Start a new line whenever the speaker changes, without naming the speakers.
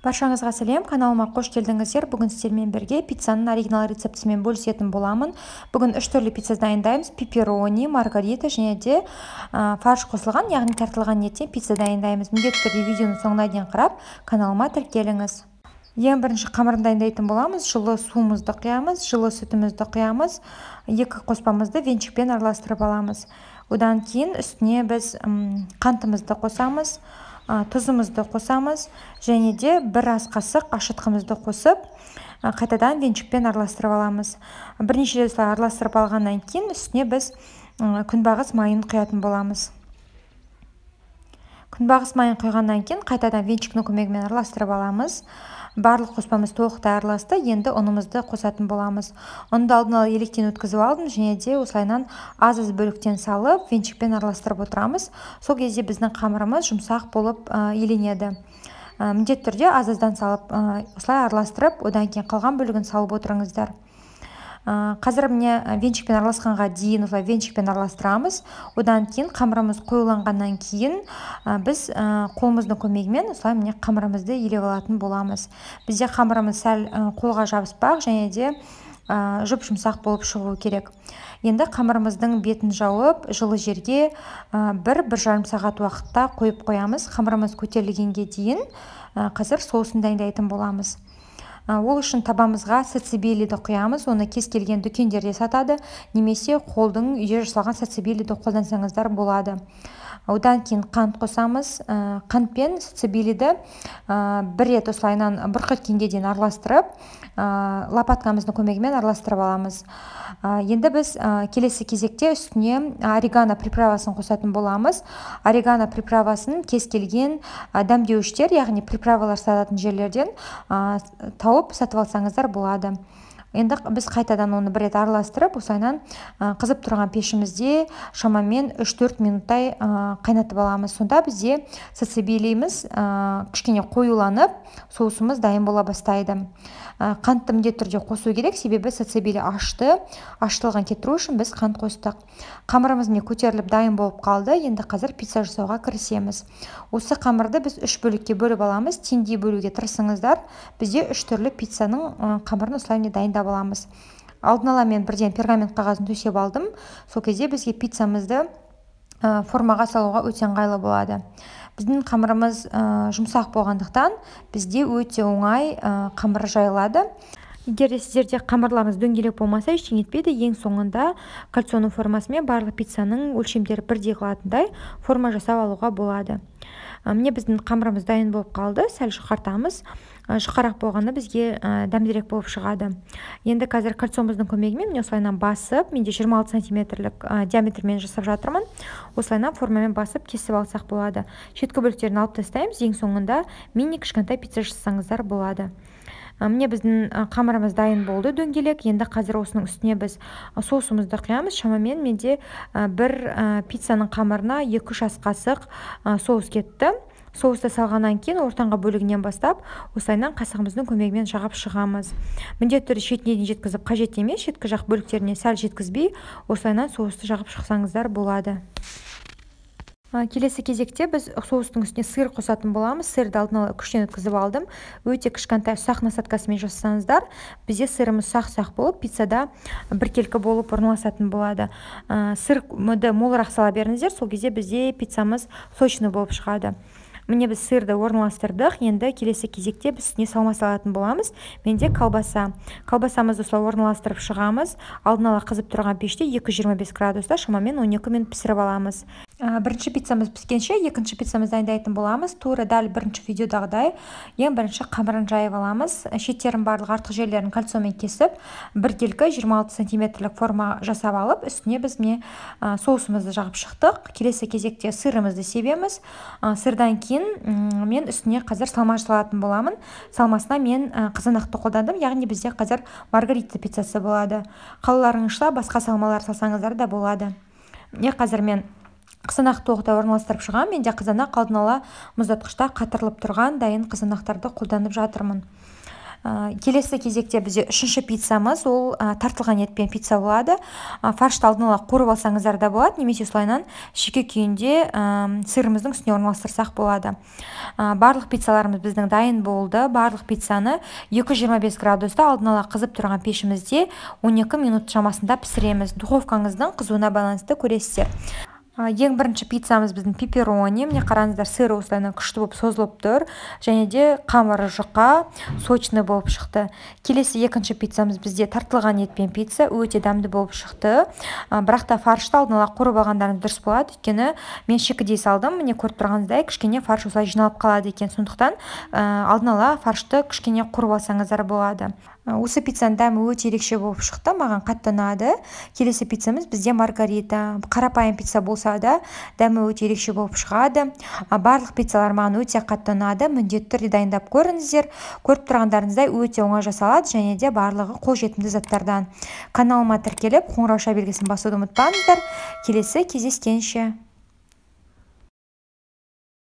Баршаңызға сәлем, каналыма қош келдіңіздер. Бүгін сіздермен бірге пиццаның оригинал рецептісімен бөлісетін боламын. Бүгін 3 түрлі пицца дайындаймыз: пепперони, маргарита және де фарш қосылған, яғни тартылған еттен пицца дайындаймыз. Міндетті түрде видеоны соңына дейін қарап, каналыма тіркеліңіз. Ең бірінші қамырын дайындайтын боламыз. Жылы суымызды құямыз, жылы сүтімізді құямыз, екі қоспамызды венчикпен араластырып аламыз. Одан кейін үстіне біз қантымызды қосамыз, тұзымызды қосамыз және де бір ас қасық ашытқымызды қосып, қайтадан венчикпен араластырып аламыз. Бірнеше рет араластырып алғаннан кейін үстіне біз күнбағыс майын құятын боламыз. Күнбағыс майын құйғаннан кейін қайтадан венчиктің көмегімен араластырып аламыз. Барлық қоспамыз толықтай араласты, енді ұнымызды қосатын боламыз. Ұнды алдын ала електен өткізіп алдым және де осылайынан аз-аз бөліктен салып, венчикпен араластырып отырамыз. Сол кезде біздің қамырымыз жұмсақ болып еленеді. Міндетті түрде аз-аздан салып, осылай араластырып, одан кейін қалған бөлігін салып отырыңыздар. Қазір міне венчикпен араласқанға дейін венчикпен араластырамыз. Одан кейін қамырымыз қоюланғаннан кейін біз қолымыздың көмегімен осылай міне қамырымызды елеп алатын боламыз. Бізде қамырымыз сәл қолға жабыспақ және де жұп-жұмсақ болып шығуы керек. Енді қамырымыздың бетін жауып, жылы жерге 1-1,5 сағат уақытта қойып қоямыз. Қамырымыз көтерілгенге дейін қазір соусын дайындайтын боламыз. Ол үшін табамызға сацебелиді құямыз. Оны кез келген дүкендерде сатады, немесе қолдың үйде жасалған сацебелиді қолдансаңыздар болады. Одан кейін қант қосамыз. Қант пен сацебелиді бір рет осылайынан бұрқ еткенге дейін араластырып, лопаткамыздың көмегімен араластырып аламыз. Енді біз келесі кезекте үстіне орегано приправасын қосатын боламыз. Орегано приправасын кез келген дәмдеуіштер, яғни приправалар сататын жерлерден тауып сатып алсаңыздар болады. Енді біз қайтадан оны бір рет араластырып, осылайынан қызып тұрған пешімізде шамамен 3-4 минуттай қайнатып аламыз. Сонда бізде сацебелиіміз кішкене қоюланып, соусымыз дайын бола бастайды. Қантты міндетті түрде қосу керек, себебі сацебели ашты. Аштылығын кетіру үшін біз қант қостық. Қамырымыз көтеріліп дайын болып қалды. Енді қазір пицца жасауға кірісеміз. Осы қамырды біз 3 бөлікке бөліп аламыз. Теңдей бөлуге тырысыңыздар. Бізде 3 түрлі пиццаның қамырын осылай дайындап аламыз. Алдын ала мен бірден пергамент қағазын төсеп алдым. Сол кезде бізге пиццамызды формаға салуға өте ыңғайлы болады. Біздің қамырымыз жұмсақ болғандықтан бізде өте оңай қамыр жайылады. Егер сіздерде қамырларыңыз дөңгелек болмаса, ештеңе етпейді. Ең соңында кальцоның формасымен барлық пиццаның өлшемдері бірдей қылатындай форма жасап алуға болады. Міне біздің қамырымыз дайын болып қалды. Сәл жұқартамыз. Жұқарақ болғанда бізге дәмдірек болып шығады. Енді қазір кальцонымыздың көмегімен осылайынан басып, менде 26 сантиметрлік диаметрмен жасап жатырмын. Осылайынан формамен басып кесіп алсақ болады. Шеткі бөліктерін алып тастаймыз. Ең соңында мини кішкентай пицца жасасаңыздар болады. Міне біздің қамырымыз дайын болды дөңгелек. Енді қазір осының үстіне біз соусымызды құямыз. Шамамен менде бір пиццаның қамырына 2-3 ас қасық соус кетті. Соусты салғаннан кейін ортаңғы бөлігінен бастап, осылайынан қасығымыздың көмегімен жағып шығамыз. Міндетті түрде шетіне дейін жеткізіп қажет емес, шеткі жақ бөліктеріне сәл жеткізбей, осылайынан соусты жағып шықсаңыздар болады. Келесі кезекте біз соустың үстіне сыр қосатын боламыз. Сырды алдын ала күштен өткізіп алдым. Өте кішкентай ұсақ насаткасымен жасасаңыздар, бізде сырымыз ұсақ-ұсақ болып, пиццада біркелкі болып орналасатын болады. Сырды молырақ сала беріңіздер, сол кезде бізде пиццамыз сочный болып шығады. Міне біз сырды орналастырдық. Енді келесі кезекте біз үстіне салма салатын боламыз. Менде колбаса. Колбасамызды осылай орналастырып шығамыз. Алдын ала қызып тұрған пеште 225 градуста шамамен 12 минут пісіріп аламыз. Бірінші пиццамыз піскенше, екінші пиццамыз дайындайтын боламыз. Тура дәл бірінші видеодағыдай ең бірінші қамырын жайып аламыз. Шеттерін барлық артық жерлерін кальцонмен кесіп, біркелкі 26 сантиметрлік форма жасап алып, үстіне біз соусымызды жағып шықтық. Келесі кезекте сырымызды себеміз. Сырдан кейін мен үстіне қазір салма салатын боламын. Салмасына мен қызанақты қолдандым, яғни бізде қазір маргарита пиццасы болады. Қалаларыңызша басқа салмалар салсаңыздар да болады. Қазір мен қызанақ тоғыда орналастырып шығам. Менде қызанақ алдын ала мұздатқышта қатырылып тұрған дайын қызанақтарды қолданып жатырмын. Келесі кезекте бізде үшінші пиццамыз, ол тартылған етпен пицца болады. Фаршты алдын ала қорып алсаңыздар да болады, немесе осылайынан шеке күйінде сырымыздың үстіне орналастырсақ болады. Барлық пиццаларымыз біздің дайын болды. Барлық пиццаны 225 градуста алдын ала қызып тұрған пешімізде 12 минут шамасында пісіреміз. Духовкаңыздың қызуына байланысты көресіздер. Ең бірінші пиццамыз біздің пепперони. Міне қараңыздар, сыры осылайынан күшті болып созылып тұр, және де қамыры жұқа, сочный болып шықты. Келесі екінші пиццамыз бізде тартылған етпен пицца, өте дәмді болып шықты. Бірақ та фаршты алдын ала қорып алғандарыңыз дұрыс болады, өйткені мен шикідей салдым. Міне көріп тұрғаныңыздай кішкене фарш осылай жиналып қалады екен. Сондықтан алдын ала фаршты кішкене қорып алсаңыздар болады. Осы пиццаның дәмі өте ерекше болып шықты, маған қатты ұнады. Келесі пиццамыз бізде маргарита. Қарапайым пицца болса да дәмі өте ерекше болып шығады. Барлық пиццалар маған өте қатты ұнады. Міндетті түрде дайындап көріңіздер. Көріп тұрғандарыңыздай өте оңай жасалады, және де барлығы қолжетімді заттардан. Каналыма тіркеліп қоңырау белгісін басуды ұмытпаңыздар. Келесі кездескенше.